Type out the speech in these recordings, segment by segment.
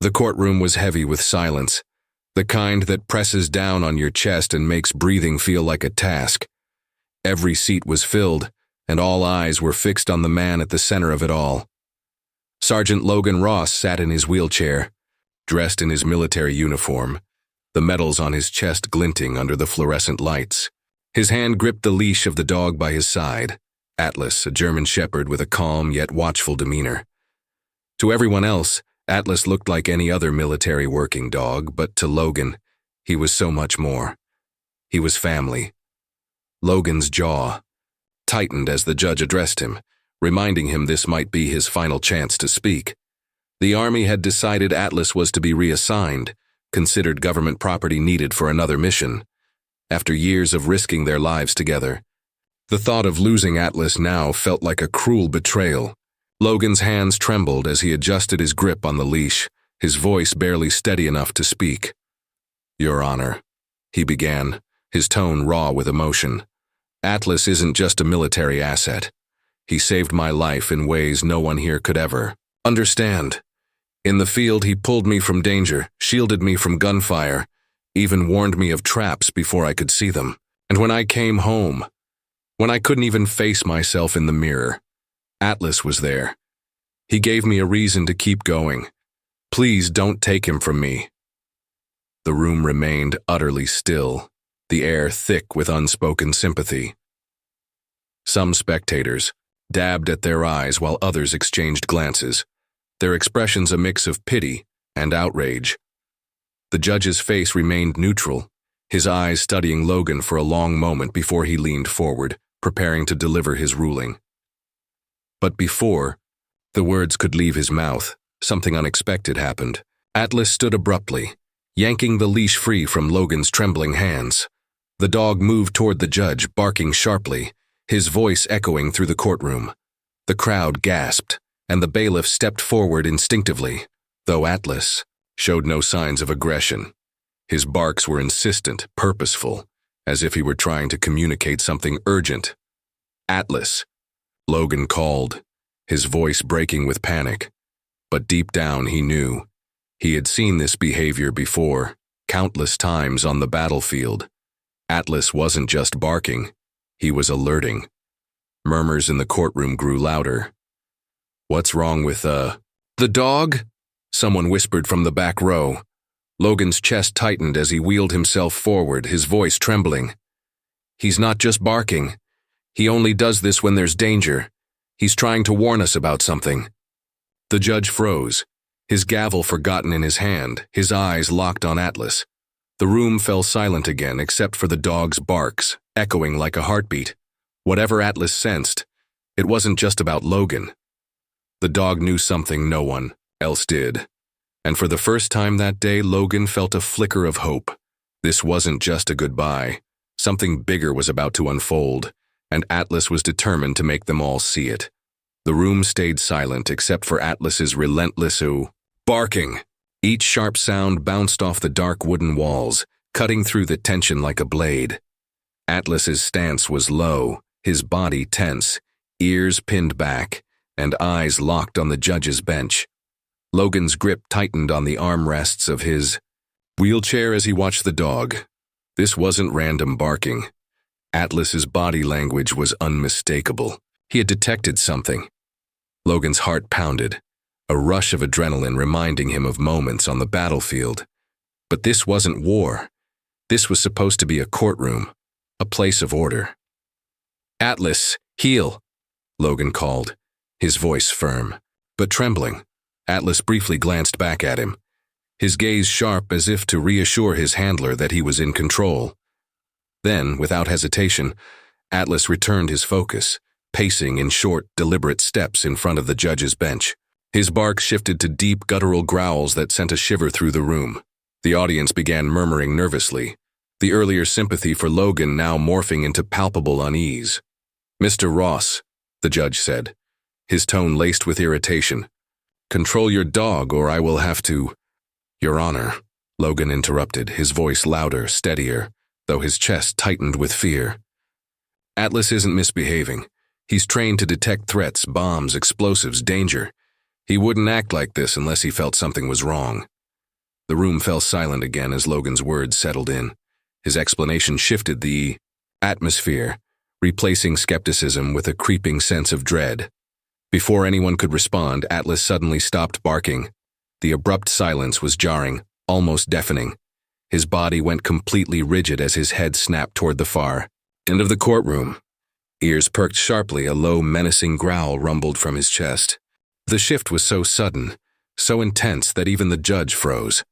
The courtroom was heavy with silence, the kind that presses down on your chest and makes breathing feel like a task. Every seat was filled, and all eyes were fixed on the man at the center of it all. Sergeant Logan Ross sat in his wheelchair, dressed in his military uniform, the medals on his chest glinting under the fluorescent lights. His hand gripped the leash of the dog by his side, Atlas, a German shepherd with a calm yet watchful demeanor. To everyone else, Atlas looked like any other military working dog, but to Logan, he was so much more. He was family. Logan's jaw tightened as the judge addressed him, reminding him this might be his final chance to speak. The Army had decided Atlas was to be reassigned, considered government property needed for another mission. After years of risking their lives together, the thought of losing Atlas now felt like a cruel betrayal. Logan's hands trembled as he adjusted his grip on the leash, his voice barely steady enough to speak. "Your Honor," he began, his tone raw with emotion. "Atlas isn't just a military asset. He saved my life in ways no one here could ever understand. In the field, he pulled me from danger, shielded me from gunfire, even warned me of traps before I could see them. And when I came home, when I couldn't even face myself in the mirror, Atlas was there. He gave me a reason to keep going. Please don't take him from me." The room remained utterly still, the air thick with unspoken sympathy. Some spectators dabbed at their eyes while others exchanged glances, their expressions a mix of pity and outrage. The judge's face remained neutral, his eyes studying Logan for a long moment before he leaned forward, preparing to deliver his ruling. But before the words could leave his mouth, something unexpected happened. Atlas stood abruptly, yanking the leash free from Logan's trembling hands. The dog moved toward the judge, barking sharply, his voice echoing through the courtroom. The crowd gasped, and the bailiff stepped forward instinctively, though Atlas showed no signs of aggression. His barks were insistent, purposeful, as if he were trying to communicate something urgent. "Atlas," Logan called, his voice breaking with panic. But deep down he knew. He had seen this behavior before, countless times on the battlefield. Atlas wasn't just barking, he was alerting. Murmurs in the courtroom grew louder. "What's wrong with, the dog?" someone whispered from the back row. Logan's chest tightened as he wheeled himself forward, his voice trembling. "He's not just barking. He only does this when there's danger. He's trying to warn us about something." The judge froze, his gavel forgotten in his hand, his eyes locked on Atlas. The room fell silent again except for the dog's barks, echoing like a heartbeat. Whatever Atlas sensed, it wasn't just about Logan. The dog knew something no one else did. And for the first time that day, Logan felt a flicker of hope. This wasn't just a goodbye. Something bigger was about to unfold, and Atlas was determined to make them all see it. The room stayed silent except for Atlas's relentless barking. Each sharp sound bounced off the dark wooden walls, cutting through the tension like a blade. Atlas's stance was low, his body tense, ears pinned back, and eyes locked on the judge's bench. Logan's grip tightened on the armrests of his wheelchair as he watched the dog. This wasn't random barking. Atlas's body language was unmistakable. He had detected something. Logan's heart pounded, a rush of adrenaline reminding him of moments on the battlefield. But this wasn't war. This was supposed to be a courtroom, a place of order. "Atlas, heel," Logan called, his voice firm, but trembling. Atlas briefly glanced back at him, his gaze sharp as if to reassure his handler that he was in control. Then, without hesitation, Atlas returned his focus, pacing in short, deliberate steps in front of the judge's bench. His bark shifted to deep, guttural growls that sent a shiver through the room. The audience began murmuring nervously, the earlier sympathy for Logan now morphing into palpable unease. "Mr. Ross," the judge said, his tone laced with irritation, "control your dog or I will have to—" "Your Honor," Logan interrupted, his voice louder, steadier, though his chest tightened with fear. "Atlas isn't misbehaving. He's trained to detect threats, bombs, explosives, danger. He wouldn't act like this unless he felt something was wrong." The room fell silent again as Logan's words settled in. His explanation shifted the atmosphere, replacing skepticism with a creeping sense of dread. Before anyone could respond, Atlas suddenly stopped barking. The abrupt silence was jarring, almost deafening. His body went completely rigid as his head snapped toward the far end of the courtroom. Ears perked sharply, a low, menacing growl rumbled from his chest. The shift was so sudden, so intense that even the judge froze.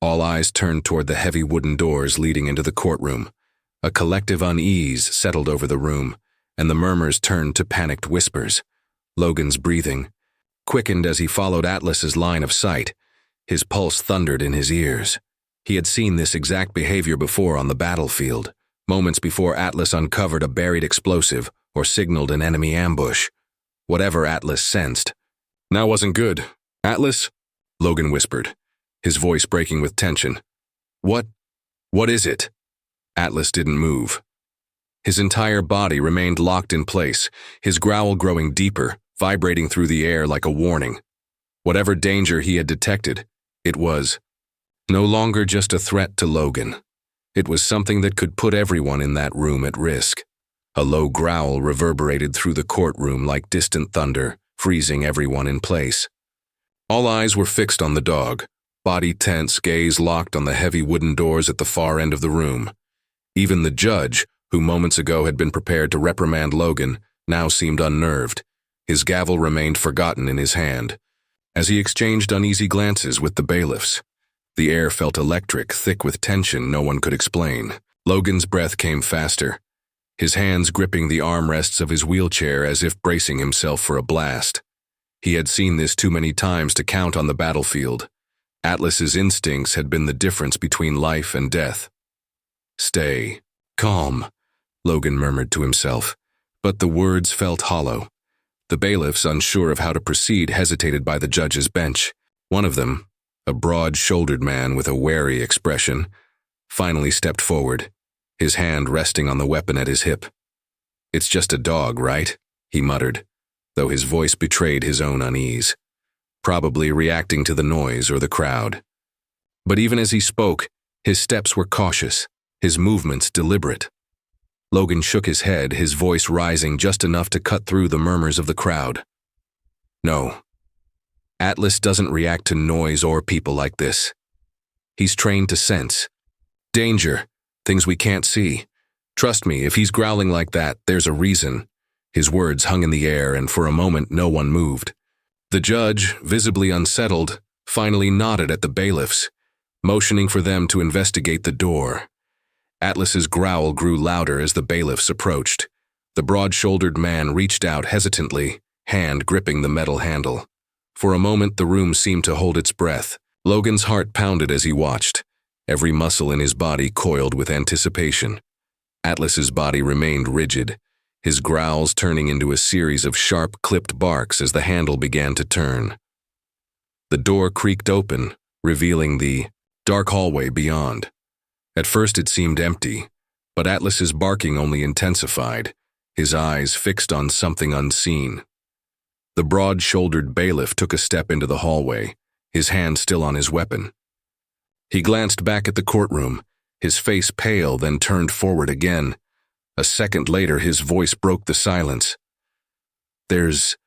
All eyes turned toward the heavy wooden doors leading into the courtroom. A collective unease settled over the room, and the murmurs turned to panicked whispers. Logan's breathing quickened as he followed Atlas's line of sight. His pulse thundered in his ears. He had seen this exact behavior before on the battlefield, moments before Atlas uncovered a buried explosive or signaled an enemy ambush. Whatever Atlas sensed now wasn't good. "Atlas?" Logan whispered, his voice breaking with tension. What is it?" Atlas didn't move. His entire body remained locked in place, his growl growing deeper, vibrating through the air like a warning. Whatever danger he had detected, it was no longer just a threat to Logan. It was something that could put everyone in that room at risk. A low growl reverberated through the courtroom like distant thunder, freezing everyone in place. All eyes were fixed on the dog, body tense, gaze locked on the heavy wooden doors at the far end of the room. Even the judge, who moments ago had been prepared to reprimand Logan, now seemed unnerved. His gavel remained forgotten in his hand. As he exchanged uneasy glances with the bailiffs, the air felt electric, thick with tension no one could explain. Logan's breath came faster, his hands gripping the armrests of his wheelchair as if bracing himself for a blast. He had seen this too many times to count on the battlefield. Atlas's instincts had been the difference between life and death. "Stay calm," Logan murmured to himself, but the words felt hollow. The bailiffs, unsure of how to proceed, hesitated by the judge's bench. One of them, a broad-shouldered man with a wary expression, finally stepped forward, his hand resting on the weapon at his hip. "It's just a dog, right?" he muttered, though his voice betrayed his own unease, probably reacting to the noise or the crowd. But even as he spoke, his steps were cautious, his movements deliberate. Logan shook his head, his voice rising just enough to cut through the murmurs of the crowd. "No. Atlas doesn't react to noise or people like this. He's trained to sense danger, things we can't see. Trust me, if he's growling like that, there's a reason." His words hung in the air, and for a moment no one moved. The judge, visibly unsettled, finally nodded at the bailiffs, motioning for them to investigate the door. Atlas's growl grew louder as the bailiffs approached. The broad-shouldered man reached out hesitantly, hand gripping the metal handle. For a moment the room seemed to hold its breath. Logan's heart pounded as he watched, every muscle in his body coiled with anticipation. Atlas's body remained rigid, his growls turning into a series of sharp, clipped barks as the handle began to turn. The door creaked open, revealing the dark hallway beyond. At first it seemed empty, but Atlas's barking only intensified, his eyes fixed on something unseen. The broad-shouldered bailiff took a step into the hallway, his hand still on his weapon. He glanced back at the courtroom, his face pale, then turned forward again. A second later, his voice broke the silence. "There's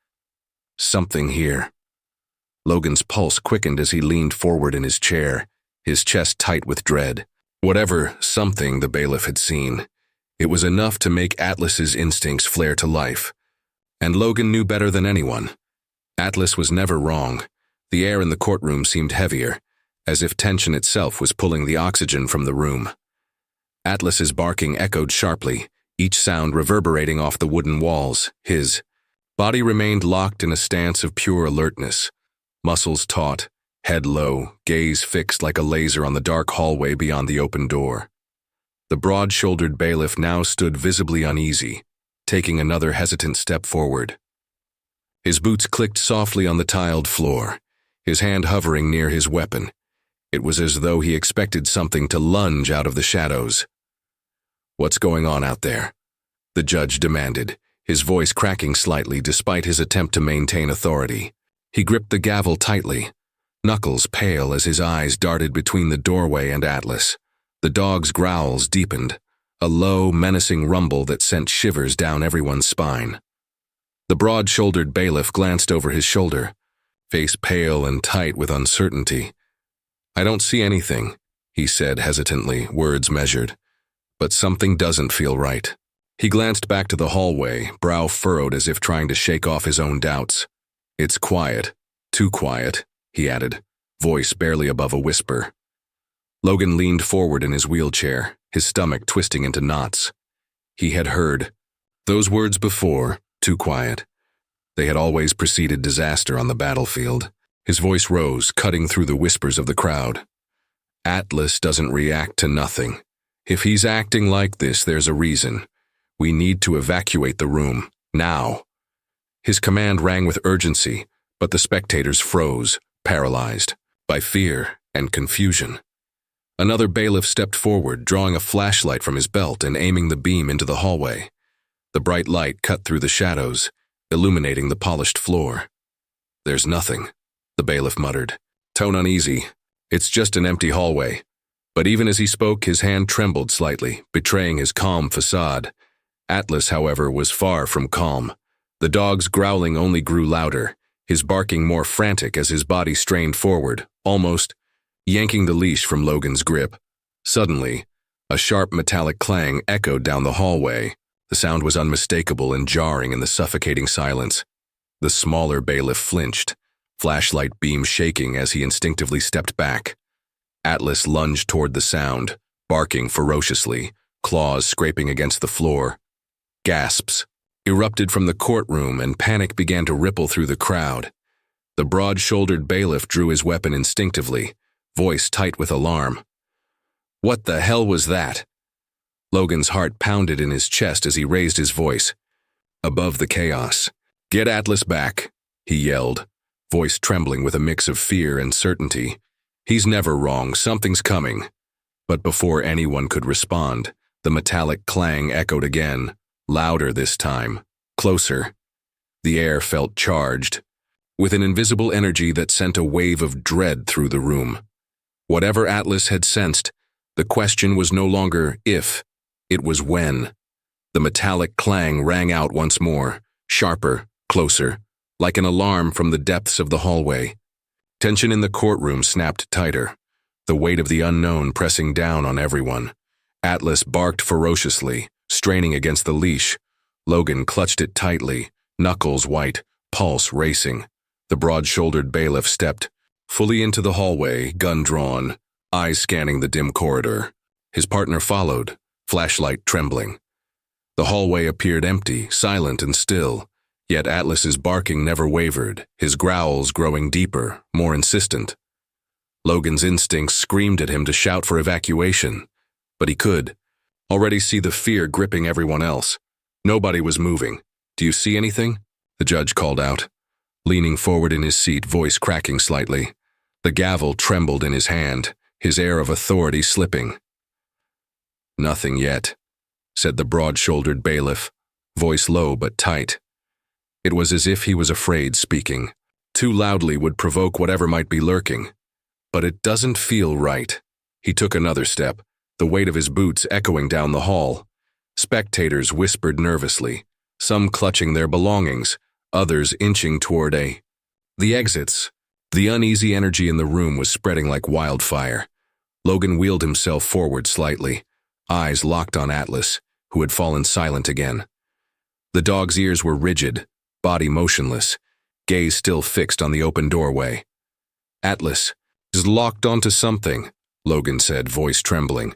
something here." Logan's pulse quickened as he leaned forward in his chair, his chest tight with dread. Whatever something the bailiff had seen, it was enough to make Atlas's instincts flare to life. And Logan knew better than anyone. Atlas was never wrong. The air in the courtroom seemed heavier, as if tension itself was pulling the oxygen from the room. Atlas's barking echoed sharply, each sound reverberating off the wooden walls. His body remained locked in a stance of pure alertness, muscles taut, head low, gaze fixed like a laser on the dark hallway beyond the open door. The broad-shouldered bailiff now stood visibly uneasy, taking another hesitant step forward. His boots clicked softly on the tiled floor, his hand hovering near his weapon. It was as though he expected something to lunge out of the shadows. "What's going on out there?" the judge demanded, his voice cracking slightly despite his attempt to maintain authority. He gripped the gavel tightly. Knuckles pale as his eyes darted between the doorway and Atlas. The dog's growls deepened, a low, menacing rumble that sent shivers down everyone's spine. The broad-shouldered bailiff glanced over his shoulder, face pale and tight with uncertainty. "I don't see anything," he said hesitantly, words measured. "But something doesn't feel right." He glanced back to the hallway, brow furrowed as if trying to shake off his own doubts. "It's quiet. Too quiet," he added, voice barely above a whisper. Logan leaned forward in his wheelchair, his stomach twisting into knots. He had heard those words before, too quiet. They had always preceded disaster on the battlefield. His voice rose, cutting through the whispers of the crowd. "Atlas doesn't react to nothing. If he's acting like this, there's a reason. We need to evacuate the room, now." His command rang with urgency, but the spectators froze, paralyzed by fear and confusion. Another bailiff stepped forward, drawing a flashlight from his belt and aiming the beam into the hallway. The bright light cut through the shadows, illuminating the polished floor. "There's nothing," the bailiff muttered, tone uneasy. "It's just an empty hallway." But even as he spoke, his hand trembled slightly, betraying his calm facade. Atlas, however, was far from calm. The dog's growling only grew louder, his barking more frantic as his body strained forward, almost yanking the leash from Logan's grip. Suddenly, a sharp metallic clang echoed down the hallway. The sound was unmistakable and jarring in the suffocating silence. The smaller bailiff flinched, flashlight beam shaking as he instinctively stepped back. Atlas lunged toward the sound, barking ferociously, claws scraping against the floor. Gasps erupted from the courtroom and panic began to ripple through the crowd. The broad-shouldered bailiff drew his weapon instinctively, voice tight with alarm. "What the hell was that?" Logan's heart pounded in his chest as he raised his voice. Above the chaos, "Get Atlas back," he yelled, voice trembling with a mix of fear and certainty. "He's never wrong, something's coming." But before anyone could respond, the metallic clang echoed again, louder this time, closer. The air felt charged, with an invisible energy that sent a wave of dread through the room. Whatever Atlas had sensed, the question was no longer if, it was when. The metallic clang rang out once more, sharper, closer, like an alarm from the depths of the hallway. Tension in the courtroom snapped tighter, the weight of the unknown pressing down on everyone. Atlas barked ferociously, straining against the leash. Logan clutched it tightly, knuckles white, pulse racing. The broad-shouldered bailiff stepped fully into the hallway, gun drawn, eyes scanning the dim corridor. His partner followed, flashlight trembling. The hallway appeared empty, silent and still, yet Atlas's barking never wavered, his growls growing deeper, more insistent. Logan's instincts screamed at him to shout for evacuation, but he could already see the fear gripping everyone else. Nobody was moving. "Do you see anything?" the judge called out, leaning forward in his seat, voice cracking slightly. The gavel trembled in his hand, his air of authority slipping. "Nothing yet," said the broad-shouldered bailiff, voice low but tight. It was as if he was afraid speaking. Too loudly would provoke whatever might be lurking. "But it doesn't feel right." He took another step, the weight of his boots echoing down the hall. Spectators whispered nervously, some clutching their belongings, others inching toward the exits. The uneasy energy in the room was spreading like wildfire. Logan wheeled himself forward slightly, eyes locked on Atlas, who had fallen silent again. The dog's ears were rigid, body motionless, gaze still fixed on the open doorway. "Atlas is locked onto something," Logan said, voice trembling.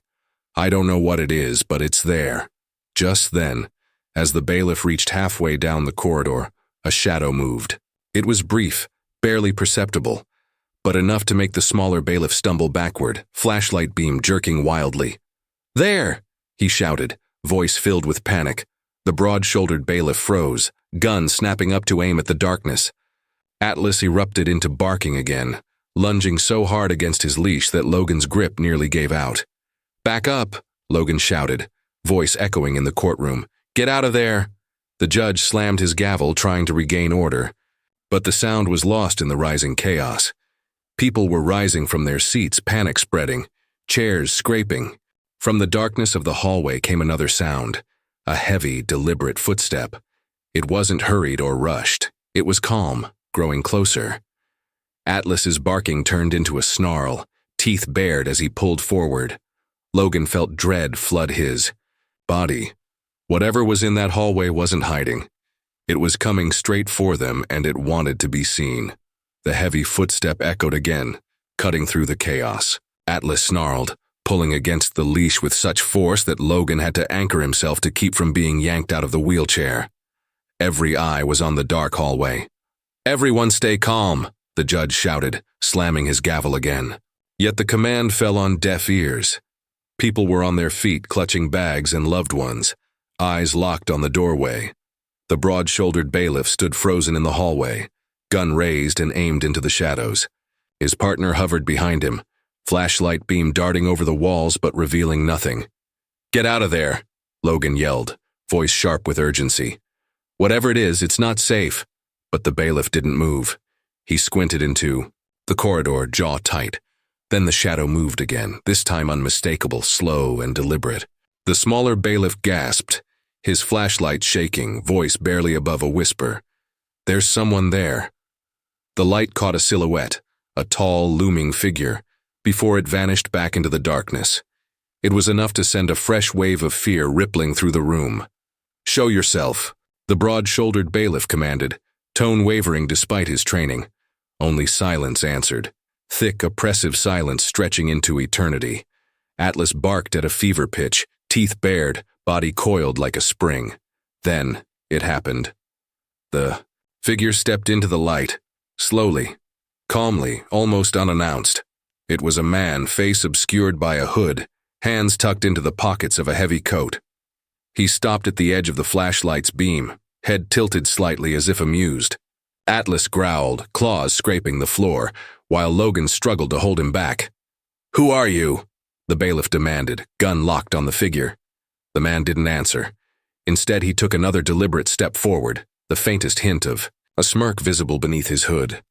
"I don't know what it is, but it's there." Just then, as the bailiff reached halfway down the corridor, a shadow moved. It was brief, barely perceptible, but enough to make the smaller bailiff stumble backward, flashlight beam jerking wildly. "There!" he shouted, voice filled with panic. The broad-shouldered bailiff froze, gun snapping up to aim at the darkness. Atlas erupted into barking again, lunging so hard against his leash that Logan's grip nearly gave out. "Back up!" Logan shouted, voice echoing in the courtroom. "Get out of there!" The judge slammed his gavel, trying to regain order, but the sound was lost in the rising chaos. People were rising from their seats, panic spreading, chairs scraping. From the darkness of the hallway came another sound, a heavy, deliberate footstep. It wasn't hurried or rushed. It was calm, growing closer. Atlas's barking turned into a snarl, teeth bared as he pulled forward. Logan felt dread flood his body. Whatever was in that hallway wasn't hiding. It was coming straight for them, and it wanted to be seen. The heavy footstep echoed again, cutting through the chaos. Atlas snarled, pulling against the leash with such force that Logan had to anchor himself to keep from being yanked out of the wheelchair. Every eye was on the dark hallway. "Everyone stay calm," the judge shouted, slamming his gavel again. Yet the command fell on deaf ears. People were on their feet, clutching bags and loved ones, eyes locked on the doorway. The broad-shouldered bailiff stood frozen in the hallway, gun raised and aimed into the shadows. His partner hovered behind him, flashlight beam darting over the walls but revealing nothing. "Get out of there," Logan yelled, voice sharp with urgency. "Whatever it is, it's not safe." But the bailiff didn't move. He squinted into the corridor, jaw tight. Then the shadow moved again, this time unmistakable, slow and deliberate. The smaller bailiff gasped, his flashlight shaking, voice barely above a whisper. "There's someone there." The light caught a silhouette, a tall, looming figure, before it vanished back into the darkness. It was enough to send a fresh wave of fear rippling through the room. "Show yourself," the broad-shouldered bailiff commanded, tone wavering despite his training. Only silence answered, thick, oppressive silence stretching into eternity. Atlas barked at a fever pitch, teeth bared, body coiled like a spring. Then it happened. The figure stepped into the light, slowly, calmly, almost unannounced. It was a man, face obscured by a hood, hands tucked into the pockets of a heavy coat. He stopped at the edge of the flashlight's beam, head tilted slightly as if amused. Atlas growled, claws scraping the floor, while Logan struggled to hold him back. "Who are you?" the bailiff demanded, gun locked on the figure. The man didn't answer. Instead, he took another deliberate step forward, the faintest hint of a smirk visible beneath his hood.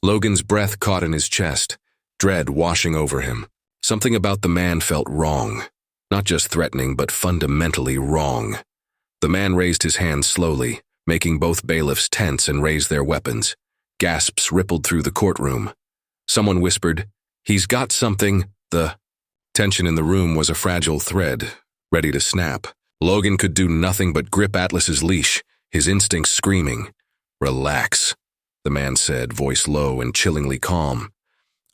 Logan's breath caught in his chest, dread washing over him. Something about the man felt wrong. Not just threatening, but fundamentally wrong. The man raised his hands slowly, making both bailiffs tense and raise their weapons. Gasps rippled through the courtroom. Someone whispered, "He's got something." The tension in the room was a fragile thread, ready to snap. Logan could do nothing but grip Atlas's leash, his instincts screaming. "Relax," the man said, voice low and chillingly calm.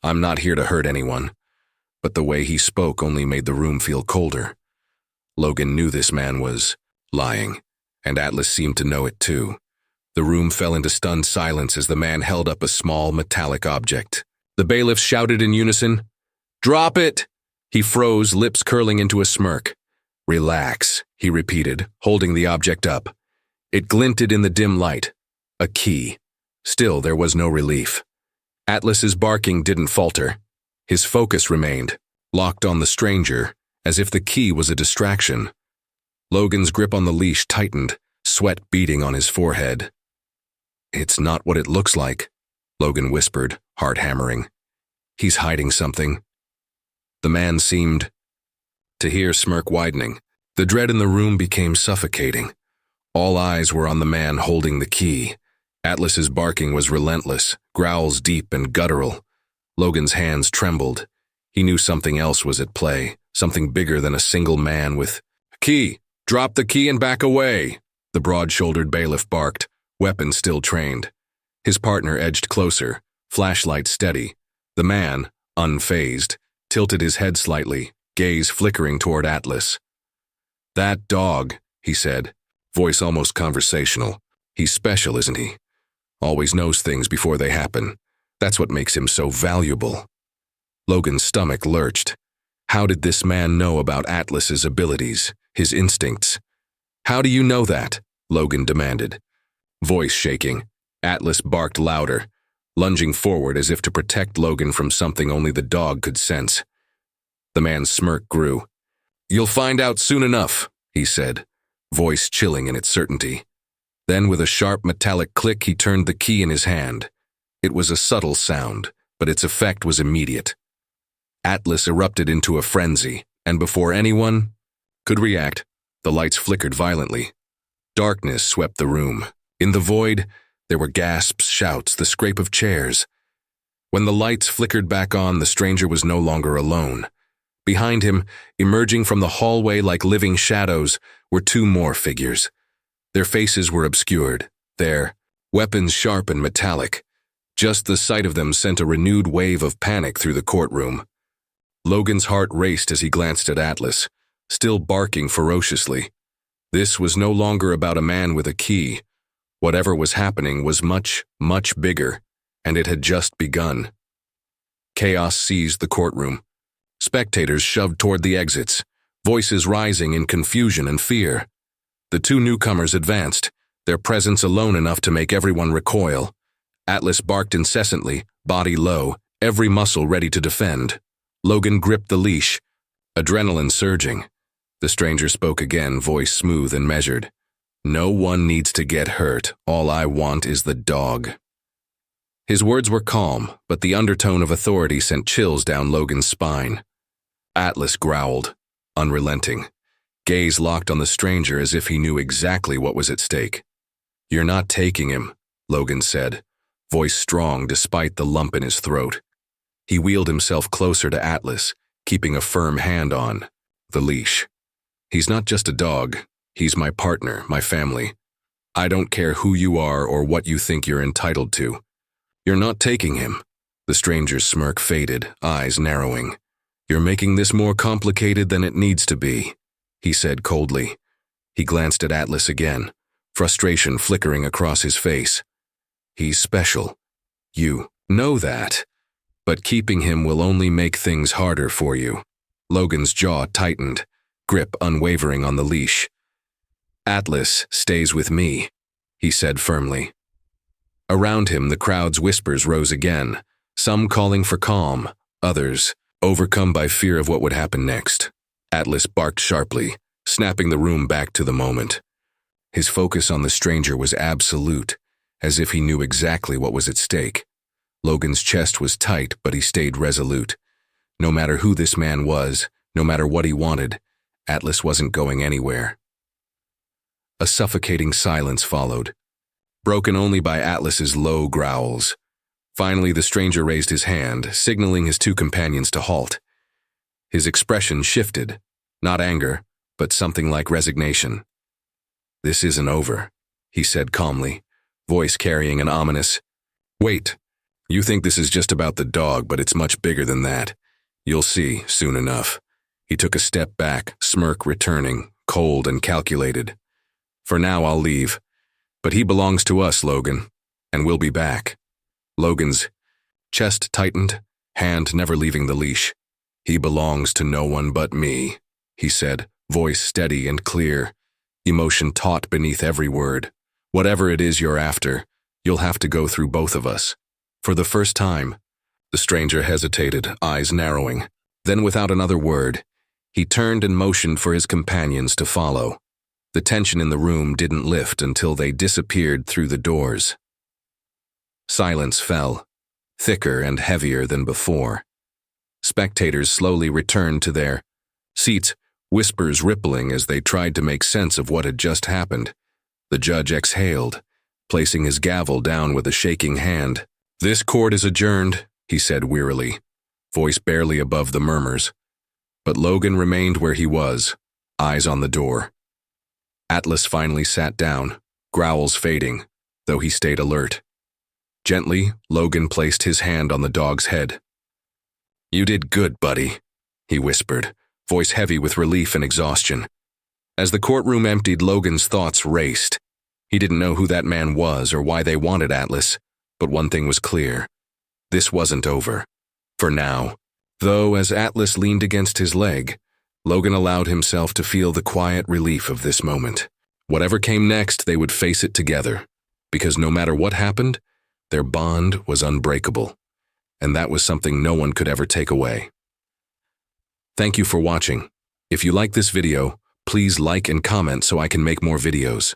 "I'm not here to hurt anyone." But the way he spoke only made the room feel colder. Logan knew this man was lying, and Atlas seemed to know it too. The room fell into stunned silence as the man held up a small metallic object. The bailiffs shouted in unison, "Drop it!" He froze, lips curling into a smirk. "Relax," he repeated, holding the object up. It glinted in the dim light. A key. Still, there was no relief. Atlas's barking didn't falter. His focus remained, locked on the stranger, as if the key was a distraction. Logan's grip on the leash tightened, sweat beading on his forehead. "It's not what it looks like," Logan whispered, heart hammering. "He's hiding something." The man seemed to hear, smirk widening. The dread in the room became suffocating. All eyes were on the man holding the key. Atlas's barking was relentless, growls deep and guttural. Logan's hands trembled. He knew something else was at play, something bigger than a single man with "Key! Drop the key and back away!" the broad-shouldered bailiff barked, weapon still trained. His partner edged closer, flashlight steady. The man, unfazed, tilted his head slightly, gaze flickering toward Atlas. "That dog," he said, voice almost conversational. "He's special, isn't he? Always knows things before they happen. That's what makes him so valuable." Logan's stomach lurched. How did this man know about Atlas's abilities, his instincts? "How do you know that?" Logan demanded. Voice shaking, Atlas barked louder, lunging forward as if to protect Logan from something only the dog could sense. The man's smirk grew. "You'll find out soon enough," he said, voice chilling in its certainty. Then with a sharp metallic click he turned the key in his hand. It was a subtle sound, but its effect was immediate. Atlas erupted into a frenzy, and before anyone could react, the lights flickered violently. Darkness swept the room. In the void, there were gasps, shouts, the scrape of chairs. When the lights flickered back on, the stranger was no longer alone. Behind him, emerging from the hallway like living shadows, were two more figures. Their faces were obscured, their weapons sharp and metallic. Just the sight of them sent a renewed wave of panic through the courtroom. Logan's heart raced as he glanced at Atlas, still barking ferociously. This was no longer about a man with a key. Whatever was happening was much, much bigger, and it had just begun. Chaos seized the courtroom. Spectators shoved toward the exits, voices rising in confusion and fear. The two newcomers advanced, their presence alone enough to make everyone recoil. Atlas barked incessantly, body low, every muscle ready to defend. Logan gripped the leash, adrenaline surging. The stranger spoke again, voice smooth and measured. "No one needs to get hurt. All I want is the dog." His words were calm, but the undertone of authority sent chills down Logan's spine. Atlas growled, unrelenting, gaze locked on the stranger as if he knew exactly what was at stake. "You're not taking him," Logan said, voice strong despite the lump in his throat. He wheeled himself closer to Atlas, keeping a firm hand on the leash. "He's not just a dog. He's my partner, my family. I don't care who you are or what you think you're entitled to. You're not taking him." The stranger's smirk faded, eyes narrowing. "You're making this more complicated than it needs to be," he said coldly. He glanced at Atlas again, frustration flickering across his face. "He's special. You know that. But keeping him will only make things harder for you." Logan's jaw tightened, grip unwavering on the leash. "Atlas stays with me," he said firmly. Around him, the crowd's whispers rose again, some calling for calm, others overcome by fear of what would happen next. Atlas barked sharply, snapping the room back to the moment. His focus on the stranger was absolute, as if he knew exactly what was at stake. Logan's chest was tight, but he stayed resolute. No matter who this man was, no matter what he wanted, Atlas wasn't going anywhere. A suffocating silence followed, broken only by Atlas's low growls. Finally, the stranger raised his hand, signaling his two companions to halt. His expression shifted, not anger, but something like resignation. "This isn't over," he said calmly, voice carrying an ominous, "Wait, you think this is just about the dog, but it's much bigger than that. You'll see soon enough." He took a step back, smirk returning, cold and calculated. "For now, I'll leave. But he belongs to us, Logan, and we'll be back." Logan's chest tightened, hand never leaving the leash. "He belongs to no one but me," he said, voice steady and clear, emotion taut beneath every word. "Whatever it is you're after, you'll have to go through both of us." For the first time, the stranger hesitated, eyes narrowing. Then, without another word, he turned and motioned for his companions to follow. The tension in the room didn't lift until they disappeared through the doors. Silence fell, thicker and heavier than before. Spectators slowly returned to their seats, whispers rippling as they tried to make sense of what had just happened. The judge exhaled, placing his gavel down with a shaking hand. "This court is adjourned," he said wearily, voice barely above the murmurs. But Logan remained where he was, eyes on the door. Atlas finally sat down, growls fading, though he stayed alert. Gently, Logan placed his hand on the dog's head. "You did good, buddy," he whispered, voice heavy with relief and exhaustion. As the courtroom emptied, Logan's thoughts raced. He didn't know who that man was or why they wanted Atlas, but one thing was clear. This wasn't over. For now. Though, as Atlas leaned against his leg, Logan allowed himself to feel the quiet relief of this moment. Whatever came next, they would face it together, because no matter what happened, their bond was unbreakable, and that was something no one could ever take away. Thank you for watching. If you like this video, please like and comment so I can make more videos.